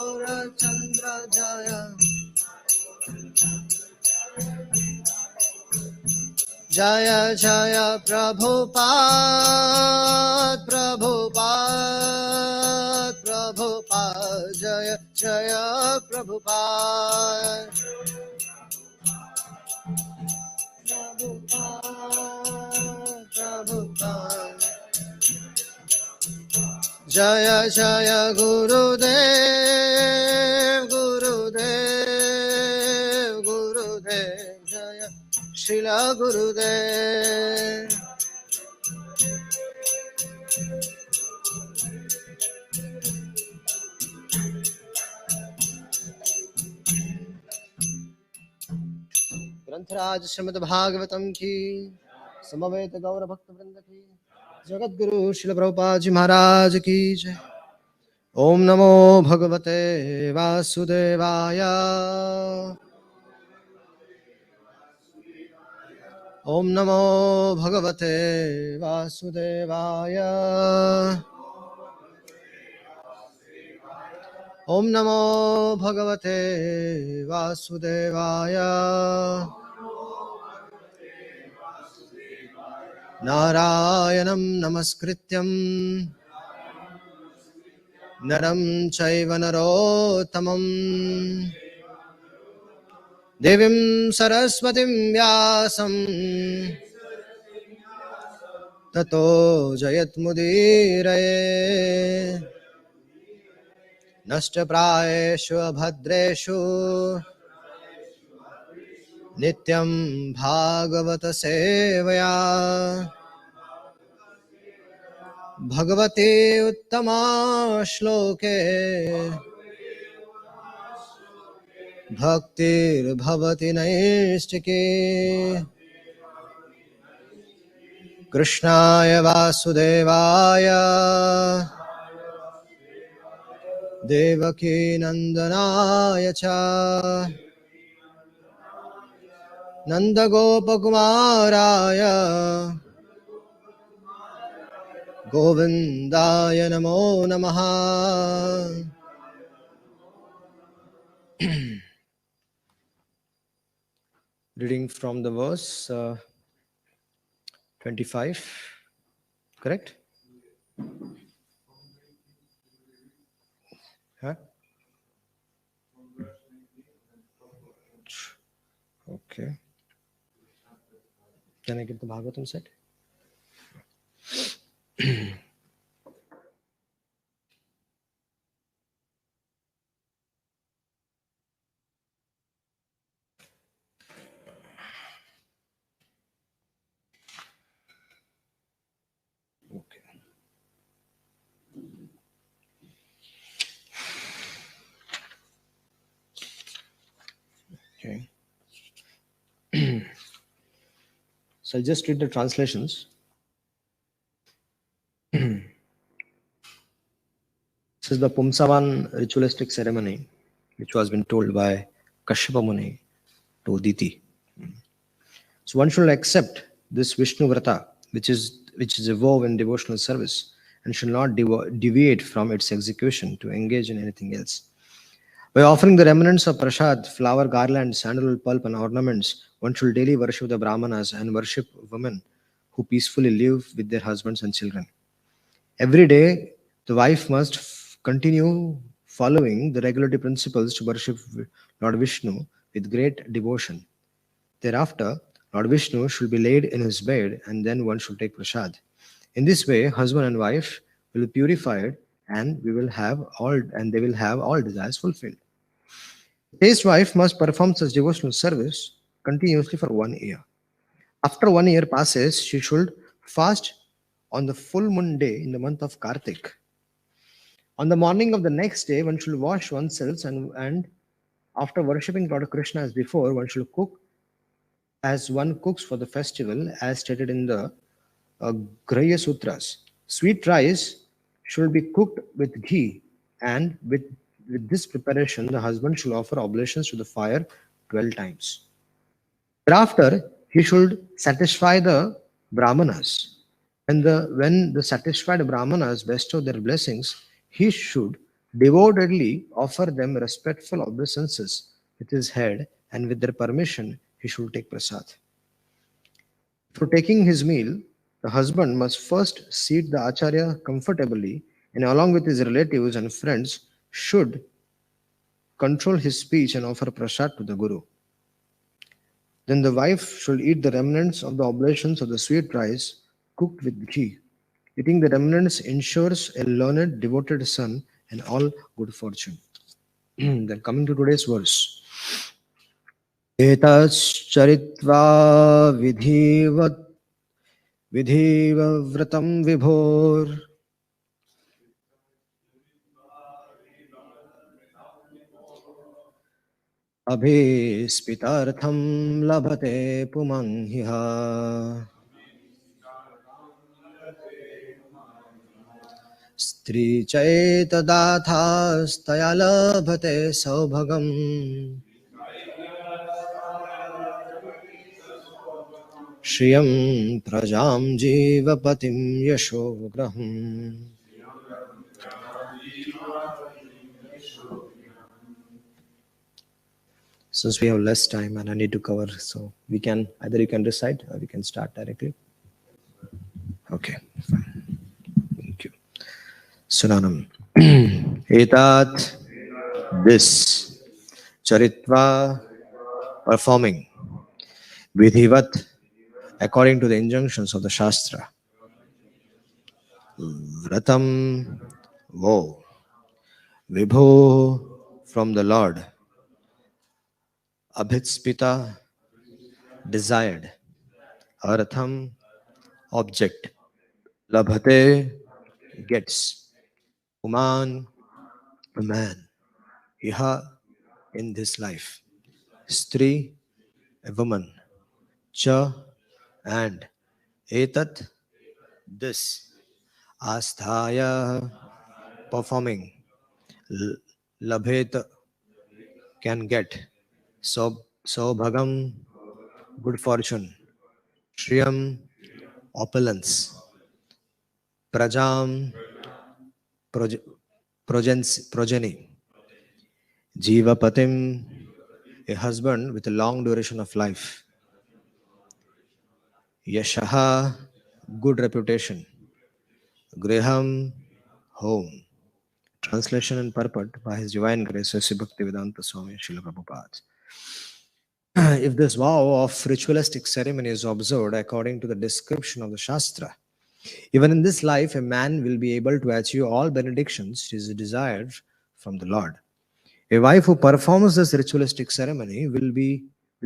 Gaurachandra Jaya Jaya Jaya Prabhupada Prabhupada Prabhupada Jaya Jaya Prabhupada Prabhupada Jaya Jaya Gurudev Gurudev Gurudev Jaya Srila Gurudev ग्रंथराज Shrimad Bhagavatam की समवेत गौर भक्त वृंद की जगत गुरु श्रील प्रभुपाद जी महाराज की जय। ओम नमो भगवते वासुदेवाय ओम नमो भगवते वासुदेवाय ओम नमो भगवते वासुदेवाय नारायणं नमस्कृत्यं नरं चैव नरोत्तमं देवीं सरस्वतीं व्यासं ततो जयत्मुदीरये नष्टप्रायेषु अभद्रेषु नित्यं भागवत सेवया भगवते उत्तमा श्लोके भक्तिर्भवति नैष्टिके कृष्णाय वासुदेवाय देवकी नंदनाय च नंदगोपकुमाराय गोविंदाय नमो नमः। Reading from the verse 25, correct? Huh? Okay. Can I get the Bhagavatam set? Okay. Okay. So I'll just read the translations. This is the Pumsavan ritualistic ceremony, which was been told by Kashyapa Muni to Diti. So one should accept this Vishnu Vrata, which is a vow in devotional service, and should not deviate from its execution to engage in anything else. By offering the remnants of prasad, flower garlands, sandalwood pulp, and ornaments, one should daily worship the brahmanas and worship women who peacefully live with their husbands and children. Every day, the wife must continue following the regulatory principles to worship Lord Vishnu with great devotion. Thereafter, Lord Vishnu should be laid in his bed, and then one should take prasad. In this way, husband and wife will be purified, and they will have all desires fulfilled. The chaste wife must perform such devotional service continuously for 1 year. After 1 year passes, she should fast on the full moon day in the month of Kartik. On the morning of the next day, one should wash oneself, and after worshipping Lord Krishna as before, one should cook as one cooks for the festival, as stated in the Grahya Sutras. Sweet rice should be cooked with ghee, and with this preparation, the husband should offer oblations to the fire 12 times. Thereafter, he should satisfy the brahmanas. When the satisfied brahmanas bestow their blessings, he should devotedly offer them respectful obeisances with his head, and with their permission, he should take prasad. For taking his meal, the husband must first seat the acharya comfortably, and along with his relatives and friends, should control his speech and offer prasad to the guru. Then the wife should eat the remnants of the oblations of the sweet rice cooked with ghee. Eating the remnants ensures a learned, devoted son and all good fortune. Then coming to today's verse. Etascharitvā vidhiva vratam vibhor abhispitartham labhate pumanghiha. Stri chaitadathastaya labhate saubhagam. Shriyam prajam jivapatim yashograham. Since we have less time and I need to cover, so we can either you can recite or we can start directly. Okay, fine. Thank you. Sunanam. Etat, this, charitva, performing, vidhivat, according to the injunctions of the Shastra, vratam, woe, vibho, from the Lord, abhitspita, desired, artham, object, labhate, gets, uman, a man, iha, in this life, stri, a woman, cha, and etat, this, asthaya, performing, labhet, can get, bhagam, good fortune, shriyam, opulence, prajam, progeny, jivapatim, a husband with a long duration of life, yashaha, good reputation, griham, home. Translation and purport by His Divine Grace, Sri Bhaktivedanta Swami Srila Prabhupada. If this vow of ritualistic ceremony is observed according to the description of the Shastra, even in this life, a man will be able to achieve all benedictions he is desired from the Lord. A wife who performs this ritualistic ceremony will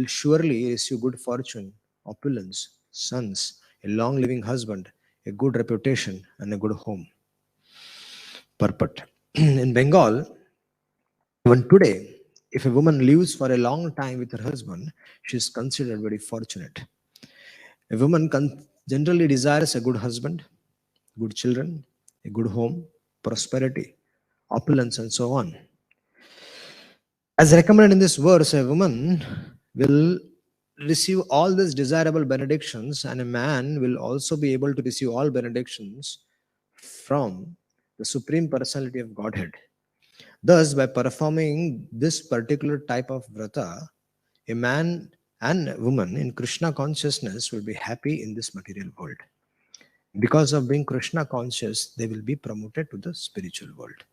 surely receive good fortune, opulence, sons, a long living husband, a good reputation, and a good home. Purport. In Bengal, even today, if a woman lives for a long time with her husband, she is considered very fortunate. A woman generally desires a good husband, good children, a good home, prosperity, opulence, and so on. As recommended in this verse, a woman will receive all these desirable benedictions, and a man will also be able to receive all benedictions from the Supreme Personality of Godhead. Thus, by performing this particular type of vrata, a man and a woman in Krishna consciousness will be happy in this material world. Because of being Krishna conscious, they will be promoted to the spiritual world.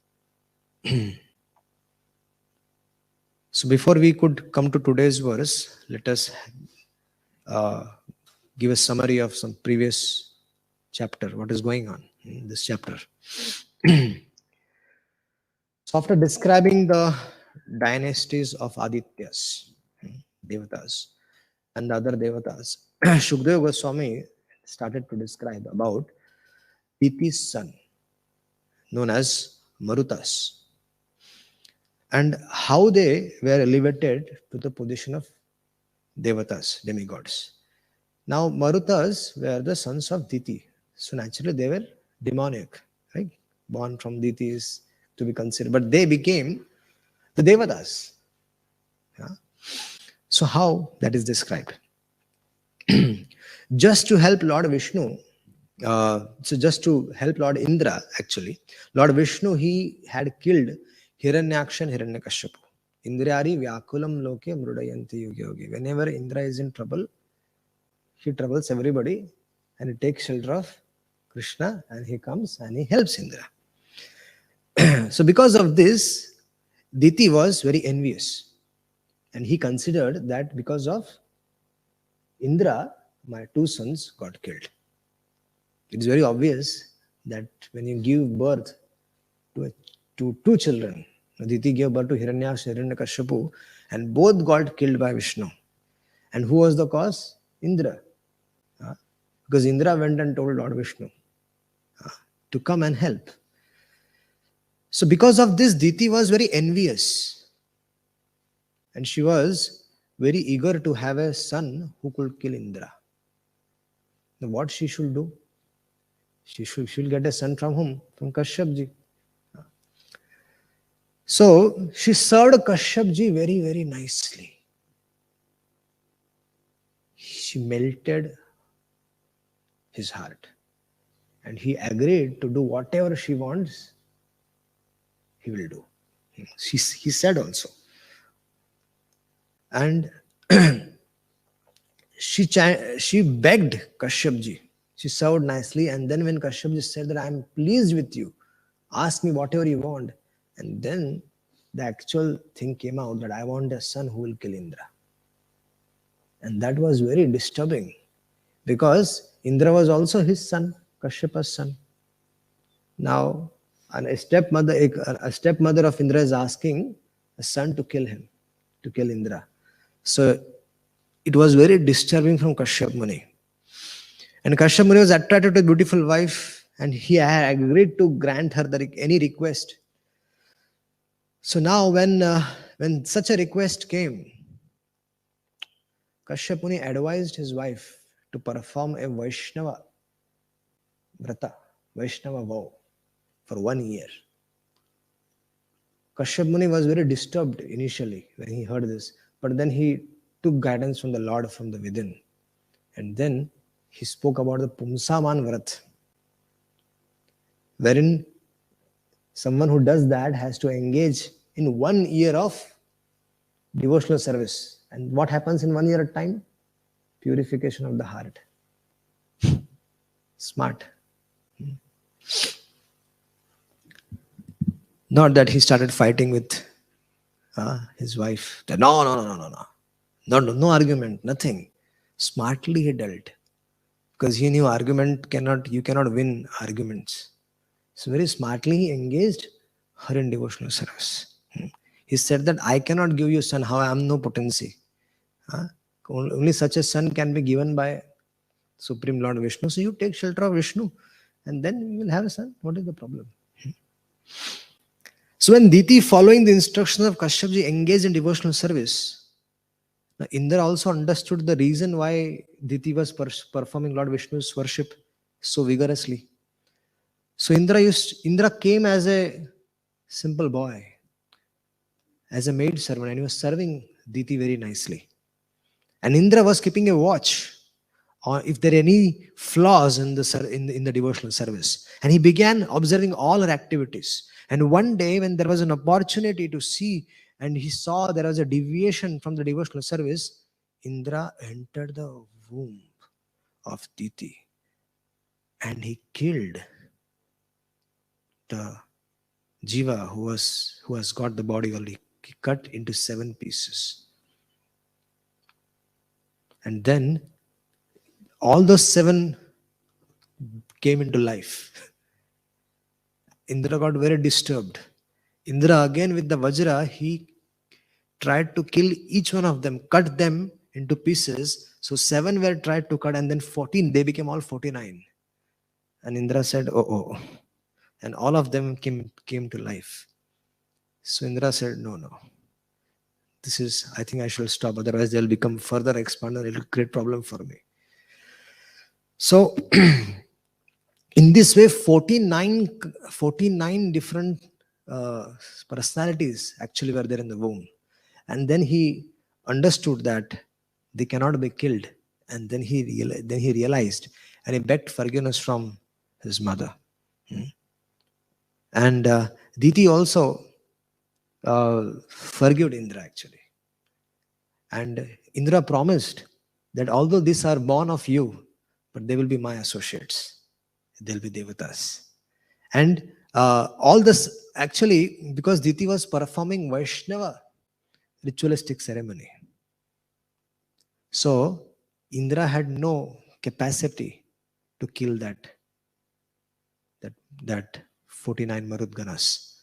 So before we could come to today's verse, let us give a summary of some previous chapter, what is going on in this chapter. So after describing the dynasties of Adityas, Devatas, and the other Devatas, Shukdeva Goswami started to describe about Diti's son, known as Marutas, and how they were elevated to the position of Devatas, demigods. Now, Marutas were the sons of Diti. So naturally, they were demoniac, right? Born from Ditis to be considered. But they became the Devatas. Yeah? So how that is described? Just to help Lord Vishnu So just to help Lord Indra, actually, Lord Vishnu, he had killed Hiranyaksha and Hiranyakashipu. Indrari Vyakulam Loke Mrudayanti Yogi Yogi. Whenever Indra is in trouble, he troubles everybody and he takes shelter of Krishna and he comes and he helps Indra. So because of this, Diti was very envious. And he considered that because of Indra, my two sons got killed. It's very obvious that when you give birth to two children, Aditi gave birth to Hiranyaksha, Hiranyakashipu, and both got killed by Vishnu. And who was the cause? Indra. Because Indra went and told Lord Vishnu to come and help. So because of this, Diti was very envious. And she was very eager to have a son who could kill Indra. Now what she should do? She'll get a son from whom? From Kashyapji. So she served Kashyapji very, very nicely. She melted his heart. And he agreed to do whatever she wants, he will do. He said also. And she begged Kashyapji. She served nicely. And then when Kashyapji said that I am pleased with you, ask me whatever you want. And then the actual thing came out that I want a son who will kill Indra. And that was very disturbing because Indra was also his son, Kashyapa's son. Now, a stepmother of Indra is asking a son to kill him, to kill Indra. So it was very disturbing from Kashyap Muni. And Kashyap Muni was attracted to a beautiful wife and he had agreed to grant her any request. So now when such a request came, Kashyap Muni advised his wife to perform a Vaishnava Vrata, Vaishnava vow for 1 year. Kashyap Muni was very disturbed initially when he heard this, but then he took guidance from the Lord from the within. And then he spoke about the Pumsaman Vrat, wherein someone who does that has to engage in 1 year of devotional service. And what happens in 1 year of time? Purification of the heart. Smart. Not that he started fighting with his wife. No argument, nothing. Smartly he dealt. Because he knew you cannot win arguments. So very smartly he engaged her in devotional service. He said that I cannot give you son, how I am no potency. Only such a son can be given by Supreme Lord Vishnu. So you take shelter of Vishnu and then you will have a son. What is the problem? So when Diti, following the instructions of Kashyapji, engaged in devotional service, now Indra also understood the reason why Diti was performing Lord Vishnu's worship so vigorously. So Indra came as a simple boy, as a maid servant, and he was serving Diti very nicely. And Indra was keeping a watch on if there are any flaws in the devotional service. And he began observing all her activities. And one day when there was an opportunity to see and he saw there was a deviation from the devotional service, Indra entered the womb of Diti and he killed the jiva who has got the body only. He cut into 7 pieces. And then all those 7 came into life. Indra got very disturbed. Indra again with the Vajra, he tried to kill each one of them, cut them into pieces. So 7 were tried to cut and then 14, they became all 49. And Indra said, oh. And all of them came to life. So Indra said, no. I think I shall stop. Otherwise they'll become further expanded. It will create problem for me. So in this way, 49 different personalities actually were there in the womb. And then he understood that they cannot be killed. And then he realized and he begged forgiveness from his mother. And Diti also forgave Indra actually. And Indra promised that although these are born of you, but they will be my associates. They'll be devatas. And all this actually because Diti was performing Vaishnava ritualistic ceremony. So Indra had no capacity to kill that 49 Marudganas.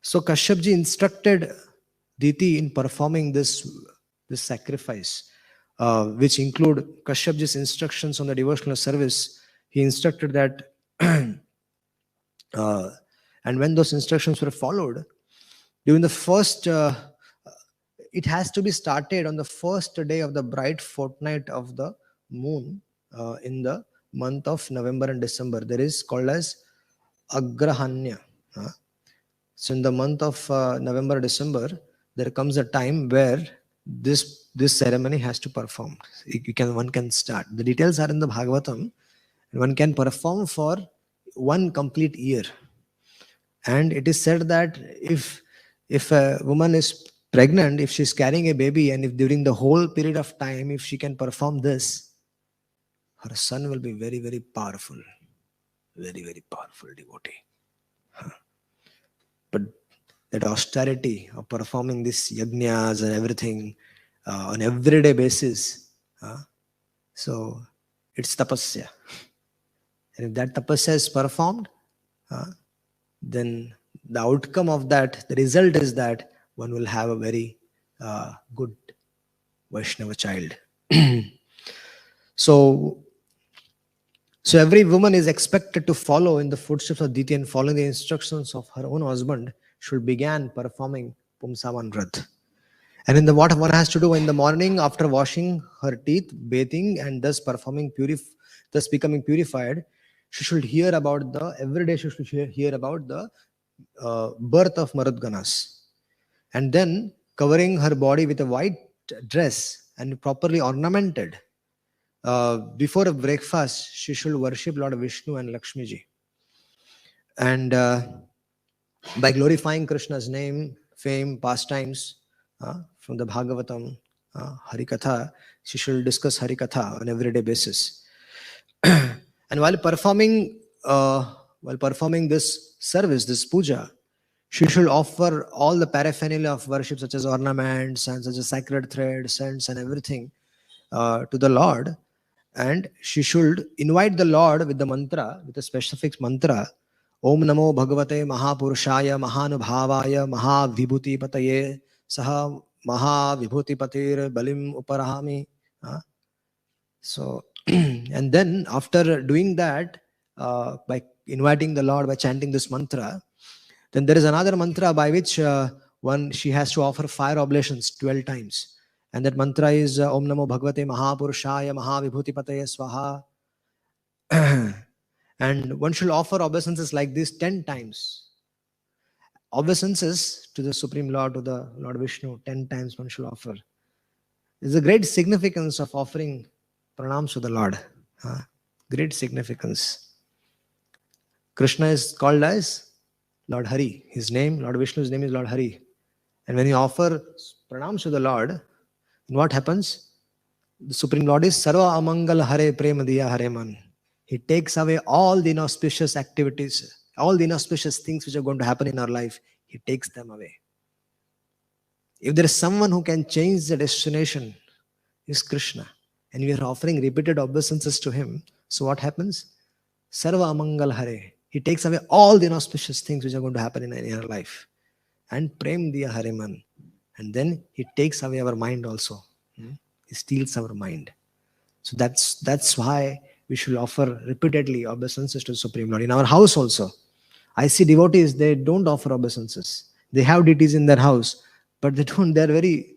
So Kashyapji instructed Diti in performing this sacrifice, which include Kashyapji's instructions on the devotional service. He instructed that, and when those instructions were followed, during the first, it has to be started on the first day of the bright fortnight of the moon in the month of November and December. There is called as Agrahanya. So in the month of November, December, there comes a time where this ceremony has to perform. One can start. The details are in the Bhagavatam. And one can perform for one complete year. And it is said that if a woman is pregnant, if she's carrying a baby, and if during the whole period of time, if she can perform this, her son will be very, very powerful. Very, very powerful devotee. But that austerity of performing these yajnas and everything on everyday basis, so it's tapasya. And if that tapasya is performed, then the outcome of that, the result is that one will have a very good Vaishnava child. So every woman is expected to follow in the footsteps of Diti, and following the instructions of her own husband should begin performing Pumsavan Vrat. And in what one has to do in the morning after washing her teeth, bathing, and thus becoming purified, she should hear about every day she should hear about the birth of Marudganas. And then covering her body with a white dress and properly ornamented, before a breakfast, she should worship Lord Vishnu and Lakshmi ji. And by glorifying Krishna's name, fame, pastimes, from the Bhagavatam, Harikatha, she should discuss Harikatha on everyday basis. And while performing this service, this puja, she should offer all the paraphernalia of worship, such as ornaments and such as sacred thread, scents, and everything to the Lord. And she should invite the Lord with the mantra, with a specific mantra, Om Namo Bhagavate Mahapurushaya Mahanubhavaya Mahavibhuti Pataye Saha Mahavibhuti Patir Balim Uparahami. So, and then after doing that, by inviting the Lord, by chanting this mantra, then there is another mantra by which she has to offer fire oblations 12 times. And that mantra is Om Namo Bhagavate Mahapurushaya Mahavibhuti Pataye Swaha. And one should offer obeisances like this 10 times. Obeisances to the Supreme Lord, to the Lord Vishnu, 10 times one should offer. There's a great significance of offering pranams to the Lord. Great significance. Krishna is called as Lord Hari. His name, Lord Vishnu's name is Lord Hari. And when you offer pranams to the Lord, what happens? The Supreme Lord is Sarva Amangal Hare Prema Diya Hare Man. He takes away all the inauspicious activities, all the inauspicious things which are going to happen in our life. He takes them away. If there is someone who can change the destination, is Krishna. And we are offering repeated obeisances to him. So what happens? Sarva Amangal Hare. He takes away all the inauspicious things which are going to happen in our life. And Prem Diya Hare Man. And then he takes away our mind also. He steals our mind. So that's why we should offer repeatedly obeisances to the Supreme Lord. In our house also, I see devotees, they don't offer obeisances. They have deities in their house, but they're very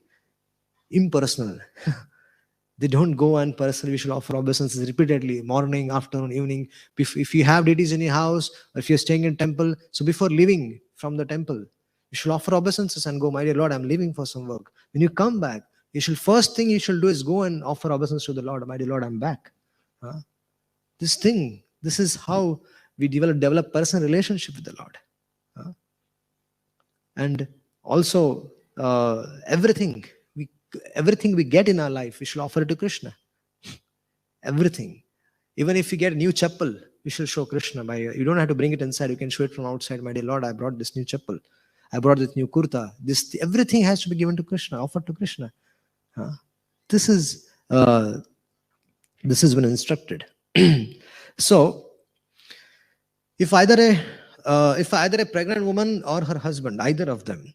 impersonal. They don't go and personally, we should offer obeisances repeatedly, morning, afternoon, evening. If you have deities in your house, or if you're staying in temple, so before leaving from the temple, you should offer obeisances and go, my dear Lord, I'm leaving for some work. When you come back, first thing you should do is go and offer obeisance to the Lord. My dear Lord, I'm back. This is how we develop personal relationship with the Lord. And also, everything we get in our life, we should offer it to Krishna. Everything. Even if you get a new chapel, you should show Krishna. You don't have to bring it inside. You can show it from outside. My dear Lord, I brought this new chapel. I brought this new kurta. Everything has to be given to Krishna, offered to Krishna. This is been instructed. So, if either a pregnant woman or her husband, either of them,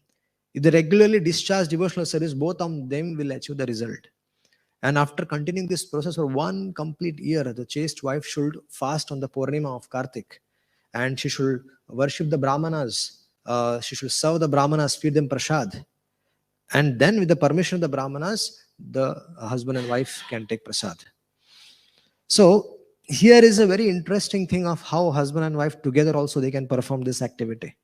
if they regularly discharge devotional service, both of them will achieve the result. And after continuing this process for 1 complete year, the chaste wife should fast on the Purnima of Kartik, and she should worship the Brahmanas. She should serve the Brahmanas, feed them prasad. And then, with the permission of the Brahmanas, the husband and wife can take prasad. So, here is a very interesting thing of how husband and wife together also they can perform this activity.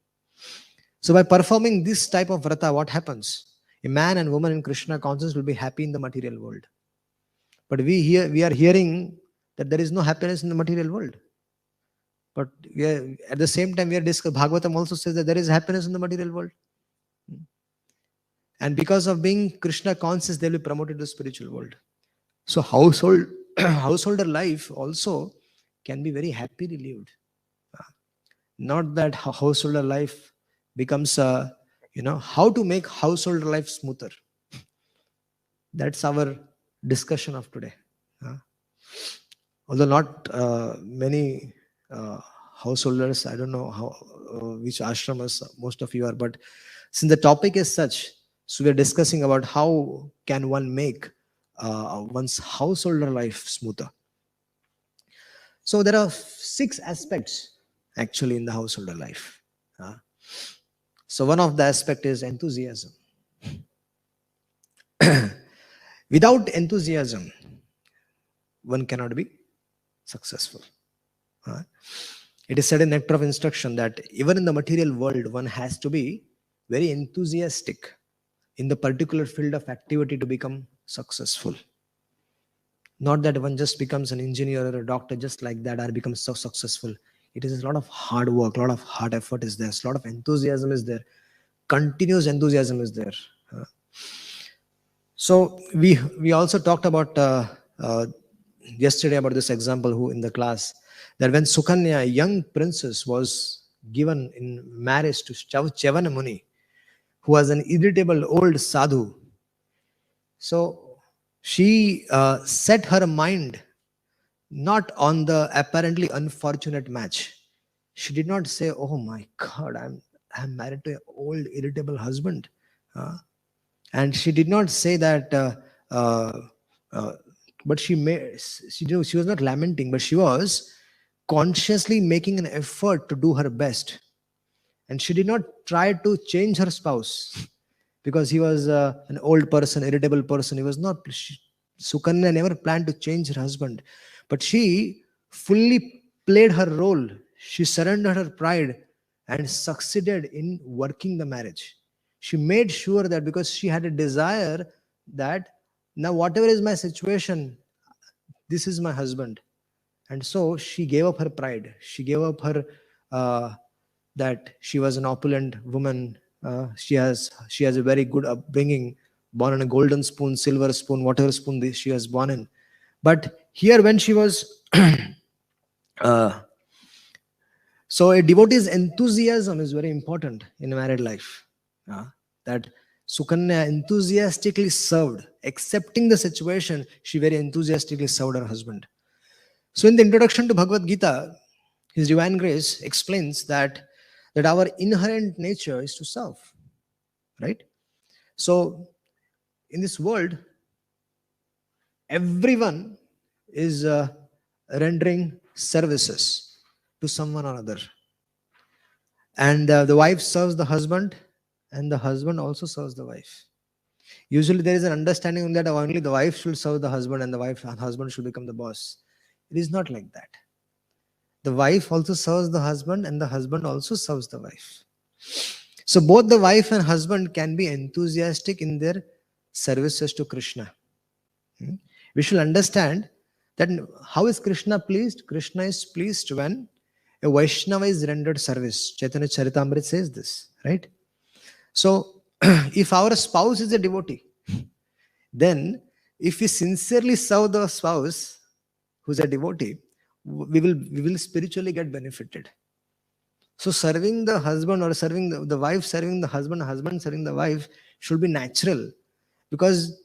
So, by performing this type of vrata, what happens? A man and woman in Krishna consciousness will be happy in the material world. But we are hearing that there is no happiness in the material world. But at the same time, we are discussing, Bhagavatam also says that there is happiness in the material world. And because of being Krishna conscious, they will be promoted to the spiritual world. So householder life also can be very happily lived. Not that householder life becomes how to make householder life smoother. That's our discussion of today. Although not many householders, I don't know which ashramas most of you are, but since the topic is such, so we are discussing about how can one make one's householder life smoother. So there are 6 aspects actually in the householder life. So one of the aspect is enthusiasm. Without enthusiasm, one cannot be successful. It is said in Nectar of Instruction that even in the material world, one has to be very enthusiastic in the particular field of activity to become successful. Not that one just becomes an engineer or a doctor just like that or becomes so successful. It is a lot of hard work, a lot of hard effort is there, a lot of enthusiasm is there, continuous enthusiasm is there. So we also talked about yesterday about this example in the class, that when Sukanya, a young princess, was given in marriage to Chavana Muni, who was an irritable old sadhu. So she set her mind not on the apparently unfortunate match. She did not say, "Oh my God, I'm married to an old irritable husband," and she did not say that. But she was not lamenting, but she was consciously making an effort to do her best. And she did not try to change her spouse because he was an old person, irritable person. He was not. Sukanya never planned to change her husband, but she fully played her role. She surrendered her pride and succeeded in working the marriage. She made sure that because she had a desire that now whatever is my situation, this is my husband. And so she gave up her pride. She gave up her that she was an opulent woman. She has a very good upbringing, born in a golden spoon, silver spoon, whatever spoon she was born in. But here when she was so a devotee's enthusiasm is very important in a married life. That Sukanya enthusiastically served, accepting the situation, she very enthusiastically served her husband. So in the introduction to Bhagavad Gita, His Divine Grace explains that our inherent nature is to serve, right? So in this world, everyone is rendering services to someone or other. And the wife serves the husband, and the husband also serves the wife. Usually there is an understanding that only the wife should serve the husband and the husband should become the boss. It is not like that. The wife also serves the husband and the husband also serves the wife. So both the wife and husband can be enthusiastic in their services to Krishna. We should understand Then how is Krishna pleased? Krishna is pleased when a Vaishnava is rendered service. Chaitanya Charitamrita says this, right? So if our spouse is a devotee, then if we sincerely serve the spouse who's a devotee, we will spiritually get benefited. So serving the husband or serving the wife, serving the husband serving the wife should be natural, because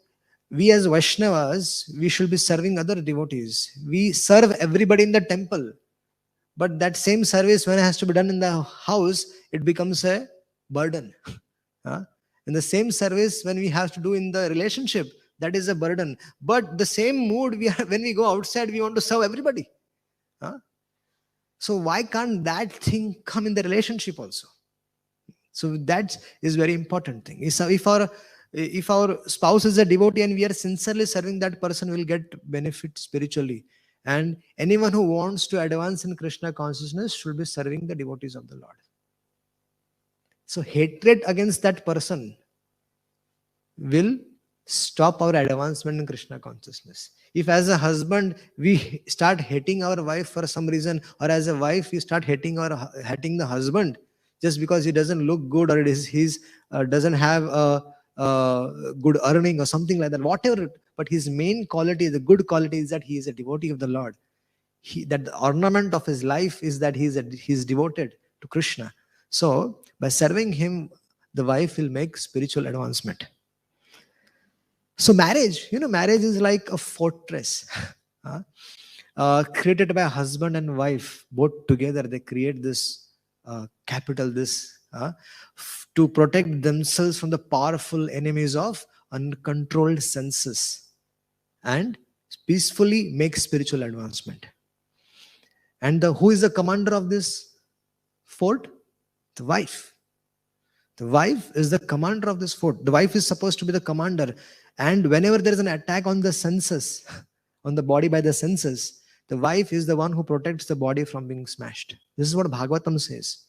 we as Vaishnavas, we should be serving other devotees. We serve everybody in the temple, but that same service, when it has to be done in the house, it becomes a burden. Huh? In the same service, when we have to do in the relationship, that is a burden. But the same mood we are when we go outside, we want to serve everybody. Huh? So why can't that thing come in the relationship also? So that is very important thing. So if our spouse is a devotee and we are sincerely serving that person, will get benefit spiritually. And anyone who wants to advance in Krishna consciousness should be serving the devotees of the Lord. So hatred against that person will stop our advancement in Krishna consciousness. If as a husband we start hating our wife for some reason, or as a wife we start hating the husband just because he doesn't look good, or he's doesn't have a good earning or something like that, whatever, but his main quality, the good quality, is that he is a devotee of the Lord. That the ornament of his life is that he's devoted to Krishna. So by serving him, the wife will make spiritual advancement. So marriage is like a fortress created by husband and wife. Both together, they create this capital, to protect themselves from the powerful enemies of uncontrolled senses and peacefully make spiritual advancement. And who is the commander of this fort? The wife. The wife is the commander of this fort. The wife is supposed to be the commander. And whenever there is an attack on the senses, on the body by the senses, the wife is the one who protects the body from being smashed. This is what Bhagavatam says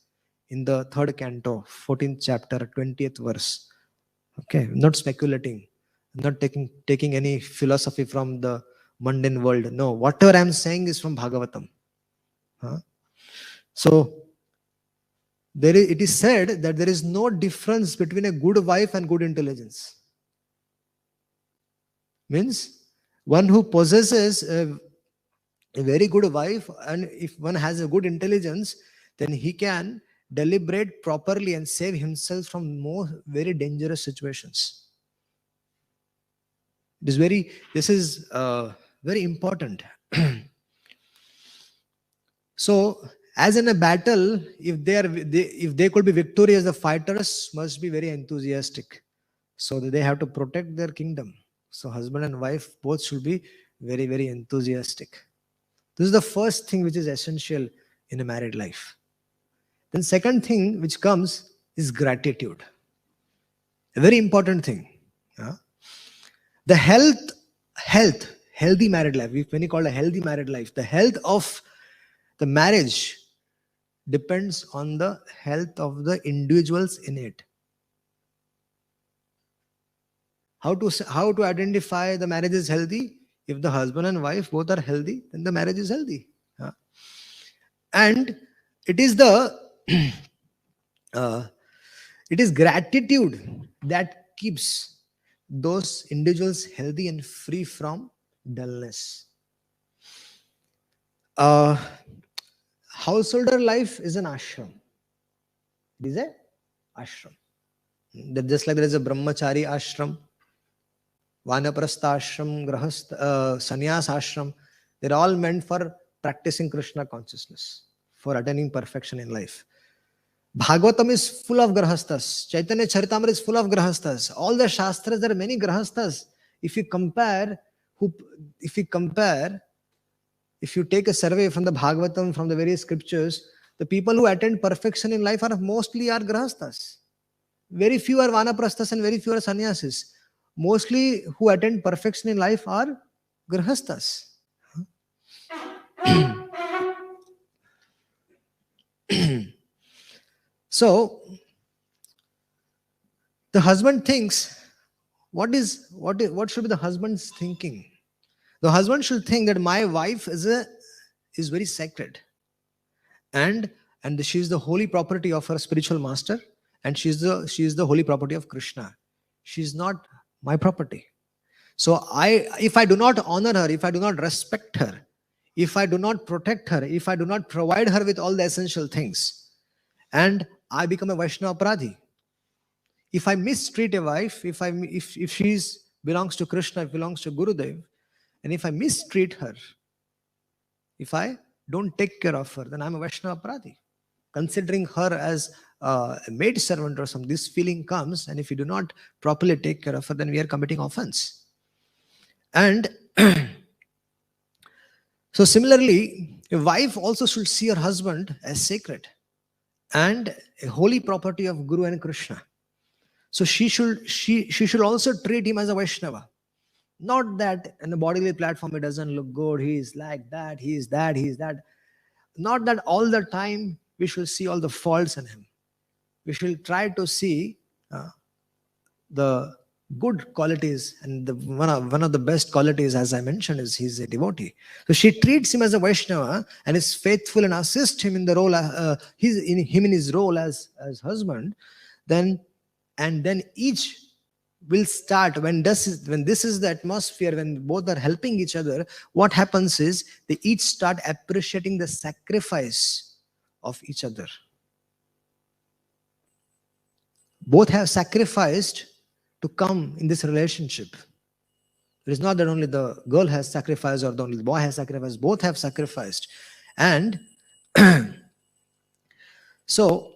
in the 3rd canto, 14th chapter, 20th verse. Okay, not speculating, not taking any philosophy from the mundane world. No, whatever I am saying is from Bhagavatam. So it is said that there is no difference between a good wife and good intelligence. Means one who possesses a very good wife, and if one has a good intelligence, then he can deliberate properly and save himself from very dangerous situations. This is very important. So as in a battle, if they could be victorious, the fighters must be very enthusiastic, so that they have to protect their kingdom. So husband and wife both should be very, very enthusiastic. This is the first thing which is essential in a married life. Then second thing which comes is gratitude. A very important thing. The healthy married life, when you call a healthy married life, the health of the marriage depends on the health of the individuals in it. How to identify the marriage is healthy? If the husband and wife both are healthy, then the marriage is healthy. And it is it is gratitude that keeps those individuals healthy and free from dullness. Householder life is an ashram. It is a ashram. Just like there is a brahmachari ashram, vanaprastha ashram, grahastha, sannyas ashram, they're all meant for practicing Krishna consciousness, for attaining perfection in life. Bhagavatam is full of grahasthas. Chaitanya Charitamrita is full of grahasthas. All the shastras, there are many grahasthas. If you take a survey from the Bhagavatam, from the various scriptures, the people who attain perfection in life are mostly grahasthas. Very few are vanaprasthas and very few are sannyasis. Mostly who attain perfection in life are grahasthas. So the husband thinks, what should be the husband's thinking? The husband should think that my wife is very sacred, and she is the holy property of her spiritual master, and she is the holy property of Krishna. She is not my property. So if I do not honor her, if I do not respect her, if I do not protect her, if I do not provide her with all the essential things, and I become a Vaishnava Aparadhi. If I mistreat a wife, if she belongs to Krishna, if belongs to Gurudev, and if I mistreat her, if I don't take care of her, then I'm a Vaishnava Aparadhi. Considering her as a maid servant or something, this feeling comes, and if you do not properly take care of her, then we are committing offense. And so similarly, a wife also should see her husband as sacred and a holy property of Guru and Krishna. So she should also treat him as a Vaishnava. Not that in a bodily platform it doesn't look good, he is like that, he is that, he is that. Not that all the time we should see all the faults in him. We should try to see the good qualities, and one of the best qualities, as I mentioned, is he's a devotee. So she treats him as a Vaishnava and is faithful and assists him in the role, in his role as husband. Then each will start, when this is the atmosphere, when both are helping each other, what happens is they each start appreciating the sacrifice of each other. Both have sacrificed to come in this relationship. It is not that only the girl has sacrificed or only the boy has sacrificed. Both have sacrificed. And so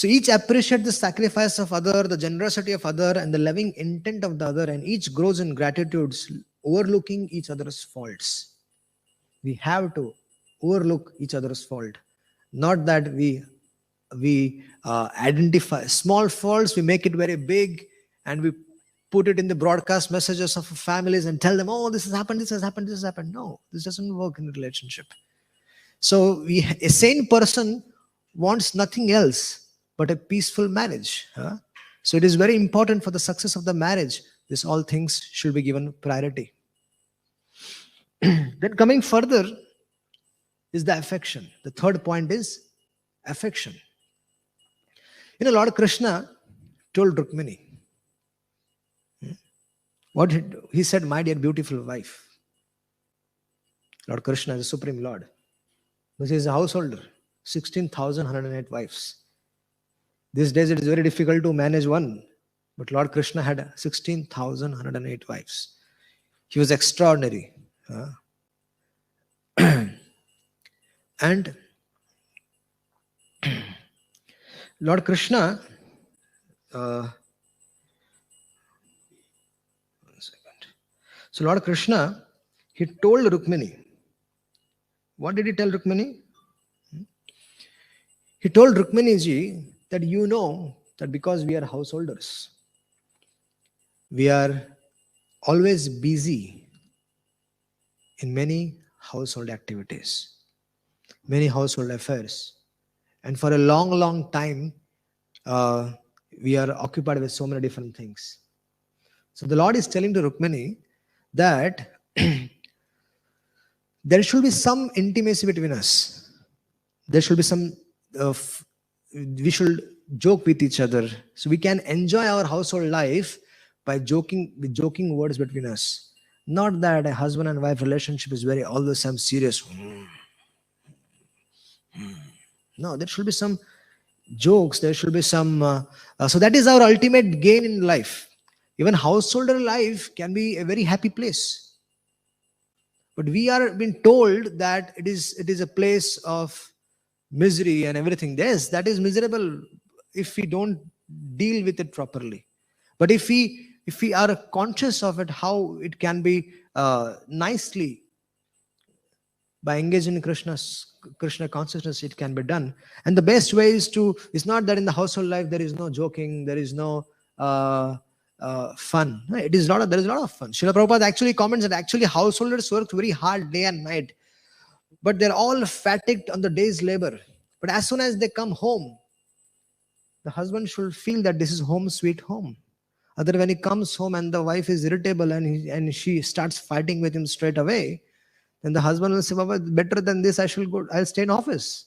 each appreciate the sacrifice of other, the generosity of other, and the loving intent of the other, and each grows in gratitudes, overlooking each other's faults. We have to overlook each other's fault. Not that we identify small faults, we make it very big, and we put it in the broadcast messages of families and tell them, oh, this has happened, this has happened, this has happened. No, this doesn't work in a relationship. So a sane person wants nothing else but a peaceful marriage. So it is very important for the success of the marriage. This all things should be given priority. Then coming further is the affection. The third point is affection. Lord Krishna told Rukmini, what he said, my dear beautiful wife. Lord Krishna is the Supreme Lord. Because he is a householder, 16,108 wives. These days it is very difficult to manage one, but Lord Krishna had 16,108 wives. He was extraordinary. And Lord Krishna, so Lord Krishna, he told Rukmini. What did he tell Rukmini? He told Rukmini ji that that because we are householders, we are always busy in many household activities, many household affairs. And for a long, long time, we are occupied with so many different things. So the Lord is telling to Rukmini that there should be some intimacy between us. There should be some, we should joke with each other. So we can enjoy our household life by joking words between us. Not that a husband and wife relationship is all the time serious. No, there should be some jokes. There should be some. So that is our ultimate gain in life. Even householder life can be a very happy place. But we are being told that it is a place of misery and everything. Yes, that is miserable if we don't deal with it properly. But if we are conscious of it, how it can be nicely, by engaging in Krishna consciousness, it can be done. And the best way is not that in the household life there is no joking, there is no fun. There is a lot of fun. Srila Prabhupada actually comments that actually householders work very hard day and night, but they're all fatigued on the day's labor. But as soon as they come home, the husband should feel that this is home sweet home. Other when he comes home and the wife is irritable and she starts fighting with him straight away, then the husband will say, Baba, better than this, I'll stay in office.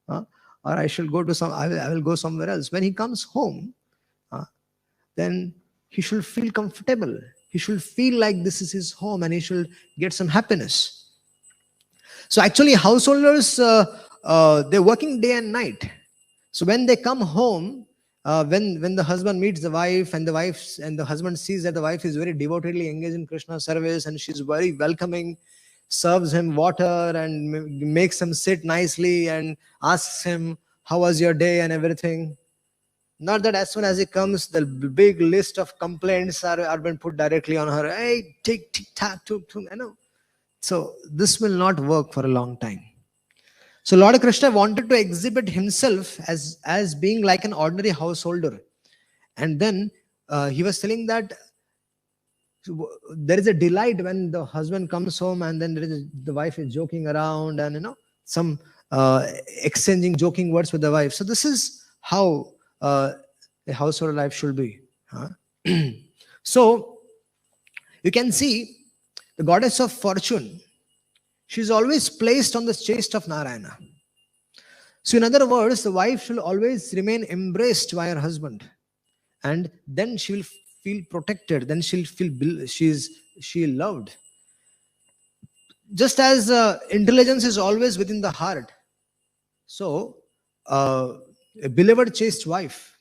Huh? Or I will go somewhere else. When he comes home, then he should feel comfortable. He should feel like this is his home and he should get some happiness. So actually, householders, they're working day and night. So when they come home, when the husband meets the wife and the husband sees that the wife is very devotedly engaged in Krishna service and she's very welcoming, serves him water and makes him sit nicely and asks him, how was your day and everything. Not that as soon as he comes, the big list of complaints are been put directly on her. Hey, tick, tick, tack, tuk, tuk, So this will not work for a long time. So Lord Krishna wanted to exhibit himself as being like an ordinary householder. And then he was telling that there is a delight when the husband comes home and then the wife is joking around and some exchanging joking words with the wife. So this is how a household life should be. So you can see the goddess of fortune, she's always placed on the chest of Narayana. So in other words, the wife should always remain embraced by her husband, and then she will feel protected, then she'll feel she loved. Just as intelligence is always within the heart, so a beloved chaste wife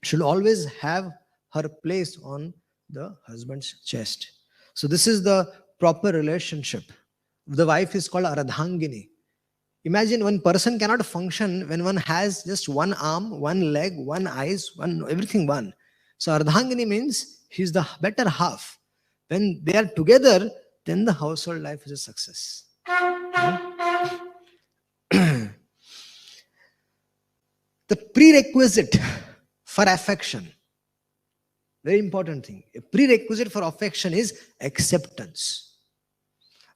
should always have her place on the husband's chest. So this is the proper relationship. The wife is called Aradhangini. Imagine one person cannot function when one has just one arm, one leg, one eyes, everything one. So Ardhangini means he's the better half. When they are together, then the household life is a success. The prerequisite for affection, very important thing. A prerequisite for affection is acceptance.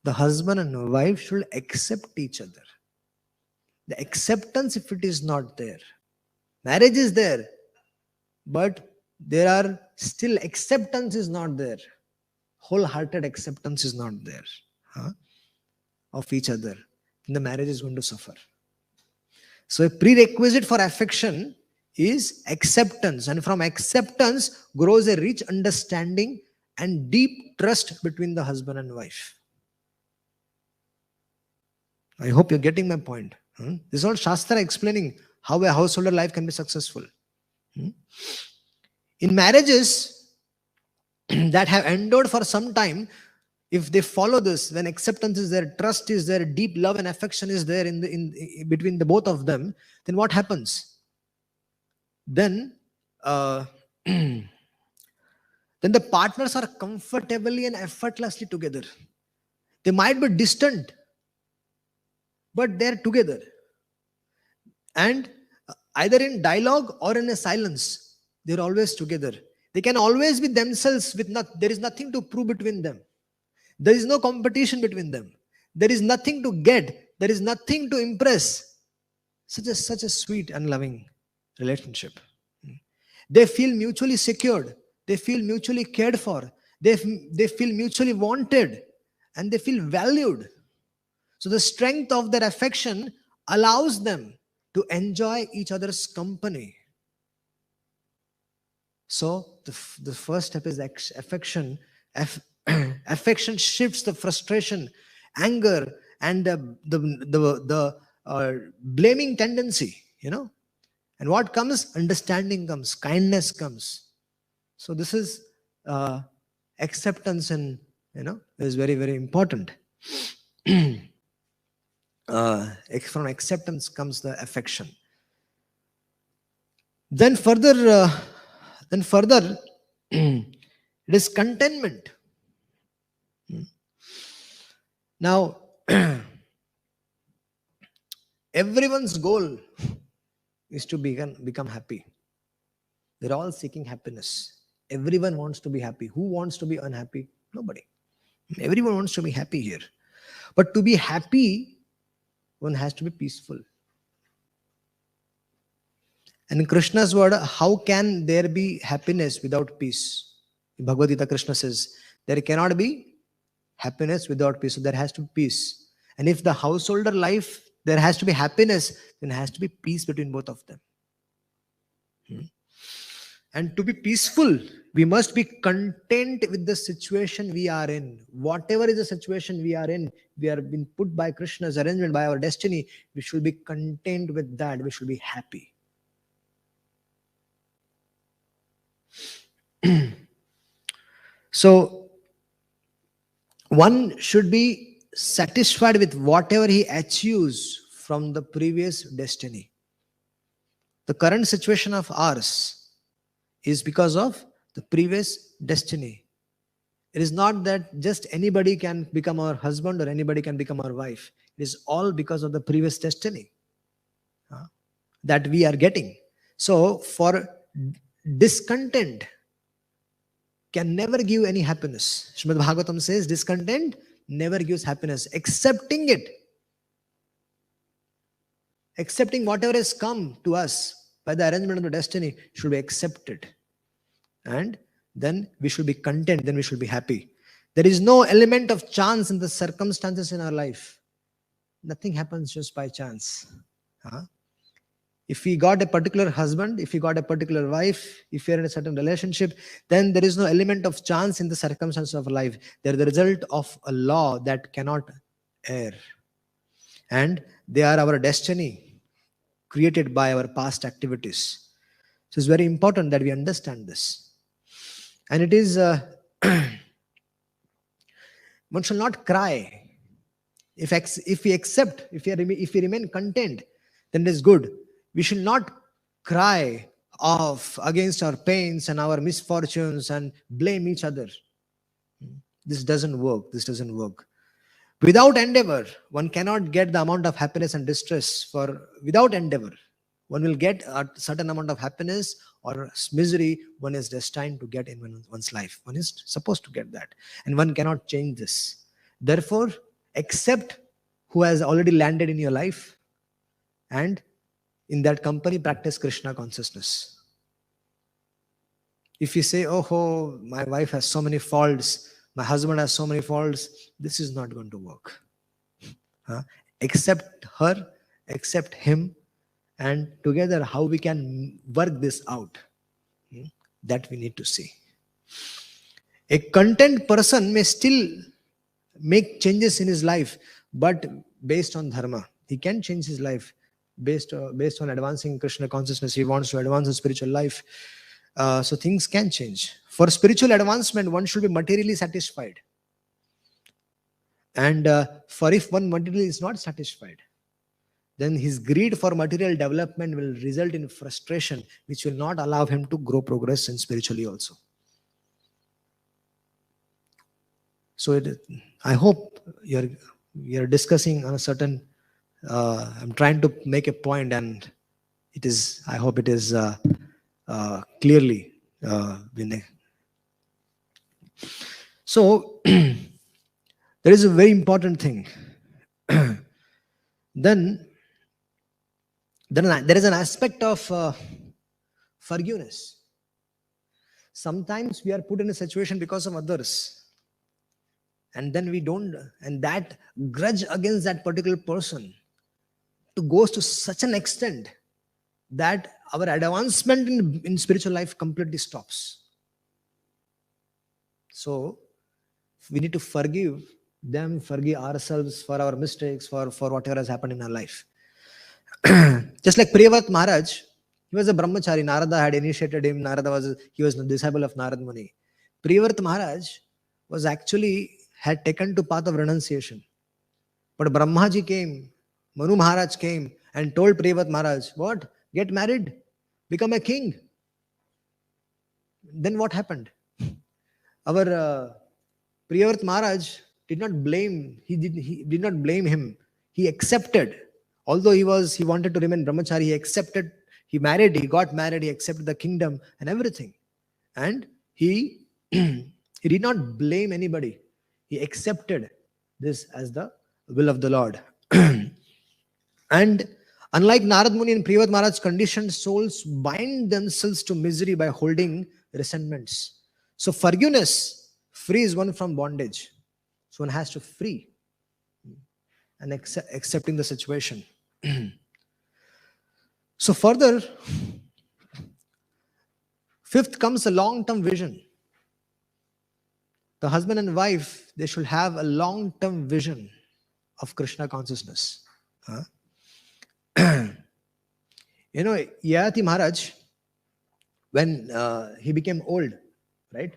The husband and wife should accept each other. The acceptance, if it is not there, marriage is there, but there are still acceptance is not there. Wholehearted acceptance is not there of each other. Then the marriage is going to suffer. So a prerequisite for affection is acceptance, and from acceptance grows a rich understanding and deep trust between the husband and wife. I hope you're getting my point. This is all Shastra explaining how a householder life can be successful. In marriages that have endured for some time, if they follow this, when acceptance is there, trust is there, deep love and affection is there in between the both of them, then what happens? Then then the partners are comfortably and effortlessly together. They might be distant, but they're together. And either in dialogue or in a silence, they're always together. They can always be themselves there is nothing to prove between them. There is no competition between them. There is nothing to get. There is nothing to impress. Such a sweet and loving relationship. They feel mutually secured. They feel mutually cared for. They feel mutually wanted. And they feel valued. So the strength of their affection allows them to enjoy each other's company. So the first step is affection. Affection shifts the frustration, anger, and the blaming tendency, And what comes? Understanding comes, kindness comes. So this is acceptance, and is very, very important. From acceptance comes the affection. Then further, it is contentment. Now, everyone's goal is to become happy. They're all seeking happiness. Everyone wants to be happy. Who wants to be unhappy? Nobody. Everyone wants to be happy here. But to be happy, one has to be peaceful. In Krishna's word, how can there be happiness without peace? In Bhagavad Gita, Krishna says, there cannot be happiness without peace. So there has to be peace. And if the householder life, there has to be happiness, then there has to be peace between both of them. And to be peaceful, we must be content with the situation we are in. Whatever is the situation we are in, we are being put by Krishna's arrangement, by our destiny. We should be content with that. We should be happy. So, one should be satisfied with whatever he achieves from the previous destiny. The current situation of ours is because of the previous destiny. It is not that just anybody can become our husband or anybody can become our wife. It is all because of the previous destiny that we are getting. So, for discontent can never give any happiness. Srimad Bhagavatam says discontent never gives happiness. Accepting it, accepting whatever has come to us by the arrangement of the destiny should be accepted. And then we should be content, then we should be happy. There is no element of chance in the circumstances in our life. Nothing happens just by chance. If we got a particular husband, if we got a particular wife, if we are in a certain relationship, then there is no element of chance in the circumstances of life. They are the result of a law that cannot err. And they are our destiny created by our past activities. So it's very important that we understand this. And it is, one shall not cry. If we accept, if we remain content, then it is good. We should not cry off against our pains and our misfortunes and blame each other. This doesn't work. This doesn't work. Without endeavor, one cannot get the amount of happiness and distress. Without endeavor, one will get a certain amount of happiness or misery one is destined to get in one's life. One is supposed to get that. And one cannot change this. Therefore, accept who has already landed in your life, and in that company, practice Krishna consciousness. If you say, oh, my wife has so many faults, my husband has so many faults, this is not going to work. Accept her, accept him, and together how we can work this out. That we need to see. A content person may still make changes in his life, but based on dharma. He can change his life based on advancing Krishna consciousness. He wants to advance his spiritual life. So things can change. For spiritual advancement, one should be materially satisfied. And for if one materially is not satisfied, then his greed for material development will result in frustration, which will not allow him to grow, progress in spiritually also. So I hope you're discussing on a certain, I'm trying to make a point, and I hope it is clearly been. So there is a very important thing. Then there is an aspect of forgiveness. Sometimes we are put in a situation because of others, and then we don't, and that grudge against that particular person goes to such an extent that our advancement in spiritual life completely stops. So we need to forgive them, forgive ourselves for our mistakes, for whatever has happened in our life. Just like Priyavrat Maharaj, he was a brahmachari. Narada had initiated him. He was the disciple of Narad Muni. Priyavrat Maharaj was had taken to path of renunciation. But Brahmaji came, Manu Maharaj came and told Priyavrat Maharaj, what? Get married, become a king. Then what happened? Our Priyavrat Maharaj did not blame, he did not blame him. He accepted. Although he wanted to remain brahmachari, he accepted, he got married, he accepted the kingdom and everything. And he did not blame anybody. He accepted this as the will of the Lord. And Unlike Narad Muni and Privat Maharaj, conditioned souls bind themselves to misery by holding resentments. So forgiveness frees one from bondage. So one has to free and accepting the situation. So further, fifth comes a long-term vision. The husband and wife, they should have a long-term vision of Krishna consciousness. Yayati Maharaj, when he became old, right?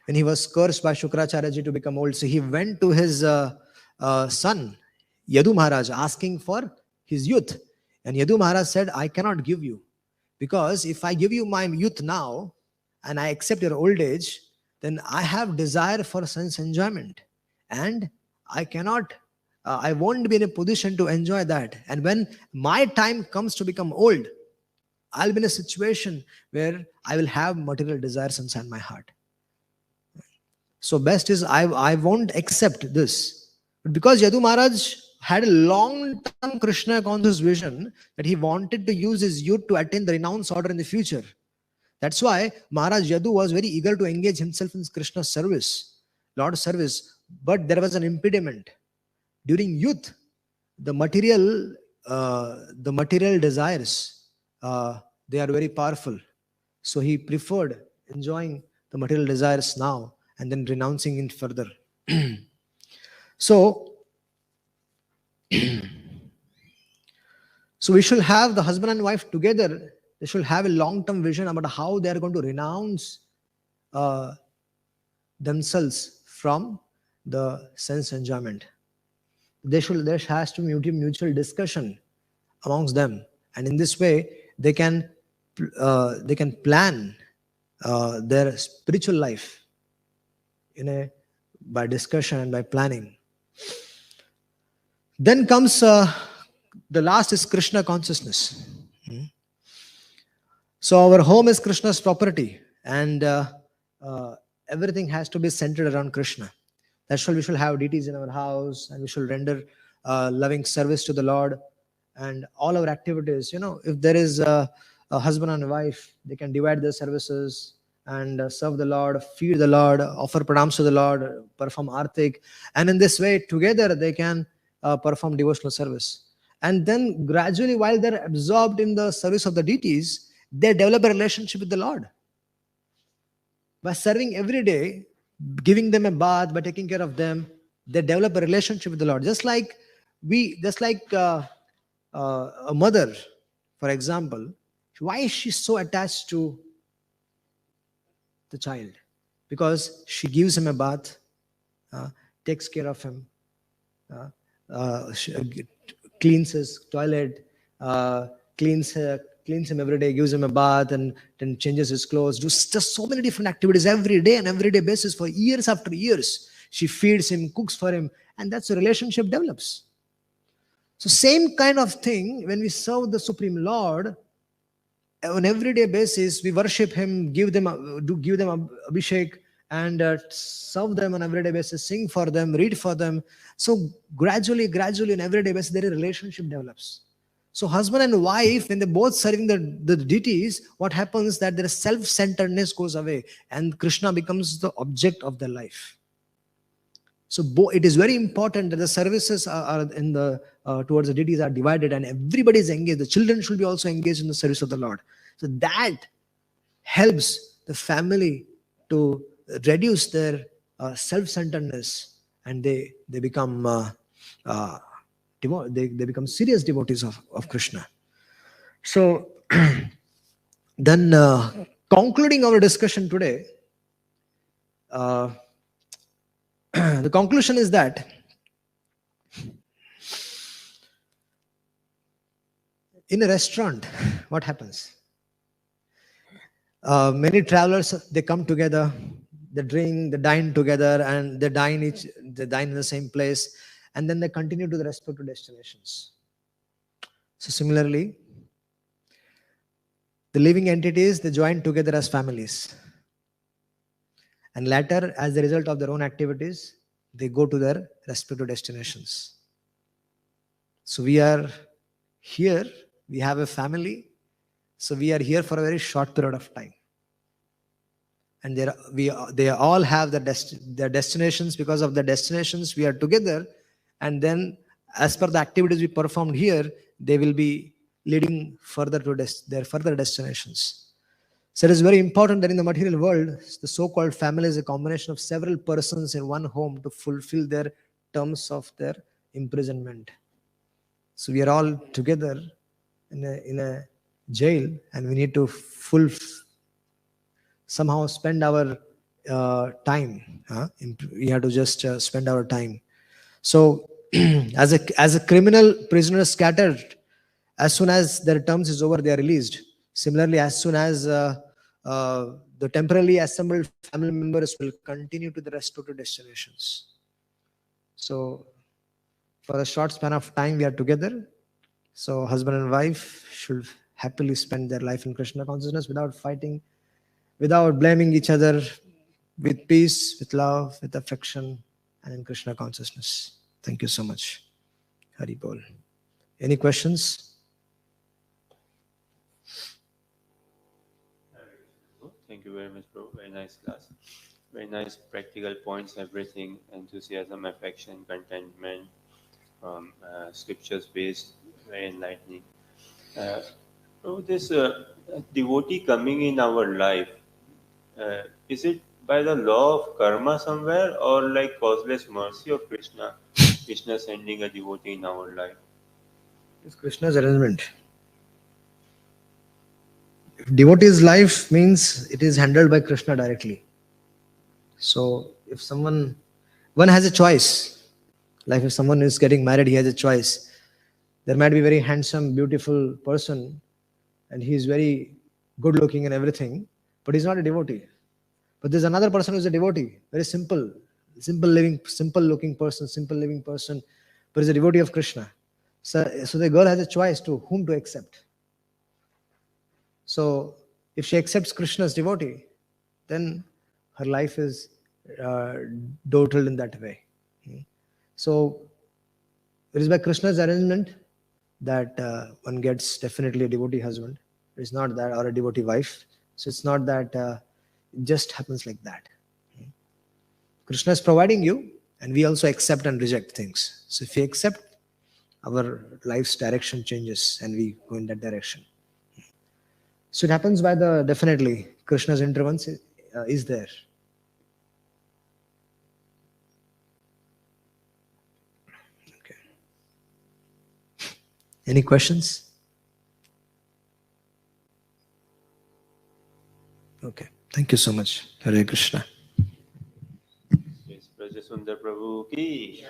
When he was cursed by Shukracharya ji to become old, so he went to his son, Yadu Maharaj, asking for his youth. And Yadu Maharaj said, I cannot give you, because if I give you my youth now and I accept your old age, then I have desire for sense enjoyment, and I cannot, I won't be in a position to enjoy that. And when my time comes to become old, I'll be in a situation where I will have material desires inside my heart. So best is I won't accept this. But because Yadu Maharaj had a long-term Krishna conscious vision that he wanted to use his youth to attain the renounced order in the future. That's why Maharaj Yadu was very eager to engage himself in Krishna's service, Lord's service. But there was an impediment. During youth, the material desires, they are very powerful. So he preferred enjoying the material desires now and then renouncing it further. So we should have the husband and wife together. They should have a long-term vision about how they are going to renounce themselves from the sense enjoyment. There has to be mutual discussion amongst them, and in this way they can plan their spiritual life by discussion and by planning. Then comes the last is Krishna consciousness. So our home is Krishna's property, and everything has to be centered around Krishna. That's why we should have deities in our house, and we should render loving service to the Lord. And all our activities, if there is a husband and wife, they can divide their services and serve the Lord, feed the Lord, offer pranams to the Lord, perform artik. And in this way, together they can perform devotional service. And then gradually, while they're absorbed in the service of the deities, they develop a relationship with the Lord. By serving every day, giving them a bath, by taking care of them, they develop a relationship with the Lord. Just like a mother, for example, why is she so attached to the child? Because she gives him a bath, takes care of him, she cleans his toilet, cleans him every day, gives him a bath, and then changes his clothes, just so many different activities every day, on everyday basis for years after years. She feeds him, cooks for him, and that's a relationship develops. So same kind of thing when we serve the Supreme Lord on everyday basis, we worship him, give them abhishek, and serve them on everyday basis, sing for them, read for them. So gradually on everyday basis, their relationship develops. So husband and wife, when they both serving the deities, what happens that their self-centeredness goes away and Krishna becomes the object of their life. So it is very important that the services are in the towards the deities are divided and everybody is engaged. The children should be also engaged in the service of the Lord. So that helps the family to reduce their self-centeredness, and they become they become serious devotees of Krishna. So then concluding our discussion today, the conclusion is that in a restaurant, what happens? Many travelers, they come together, they drink, they dine together, and they dine in the same place, and then they continue to the respective destinations. So similarly, the living entities, they join together as families. And later, as a result of their own activities, they go to their respective destinations. So we are here we have a family, so we are here for a very short period of time. And they all have their destinations. Because of the destinations, we are together. And then, as per the activities we performed here, they will be leading further to their further destinations. So it is very important that in the material world, the so-called family is a combination of several persons in one home to fulfill their terms of their imprisonment. So we are all together in a jail, and we need to somehow spend our time. We have to just spend our time. So as a criminal prisoner is scattered, as soon as their terms is over, they are released. Similarly, as soon as the temporarily assembled family members will continue to the restored destinations. So for a short span of time, we are together. So husband and wife should happily spend their life in Krishna consciousness without fighting, without blaming each other, with peace, with love, with affection, and in Krishna consciousness. Thank you so much. Hari Bol. Any questions? Thank you very much, bro. Very nice class. Very nice practical points, everything, enthusiasm, affection, contentment, scriptures based, very enlightening. This devotee coming in our life, is it by the law of karma somewhere, or like causeless mercy of Krishna? Krishna sending a devotee in our life. It's Krishna's arrangement. If devotee's life means it is handled by Krishna directly. So if one has a choice, like if someone is getting married, he has a choice. There might be a very handsome, beautiful person, and he is very good looking and everything, but he's not a devotee. But there's another person who's a devotee, very simple looking person, but is a devotee of Krishna. So the girl has a choice to whom to accept. So if she accepts Krishna's devotee, then her life is totaled in that way. So it is by Krishna's arrangement that one gets definitely a devotee husband. It's not that, or a devotee wife. So it's not that it just happens like that. Krishna is providing you, and we also accept and reject things. So if we accept, our life's direction changes and we go in that direction. So it happens by definitely Krishna's intervention is there. Okay. Any questions? Okay. Thank you so much. Hare Krishna. Yes, Brajsundar Prabhu ki.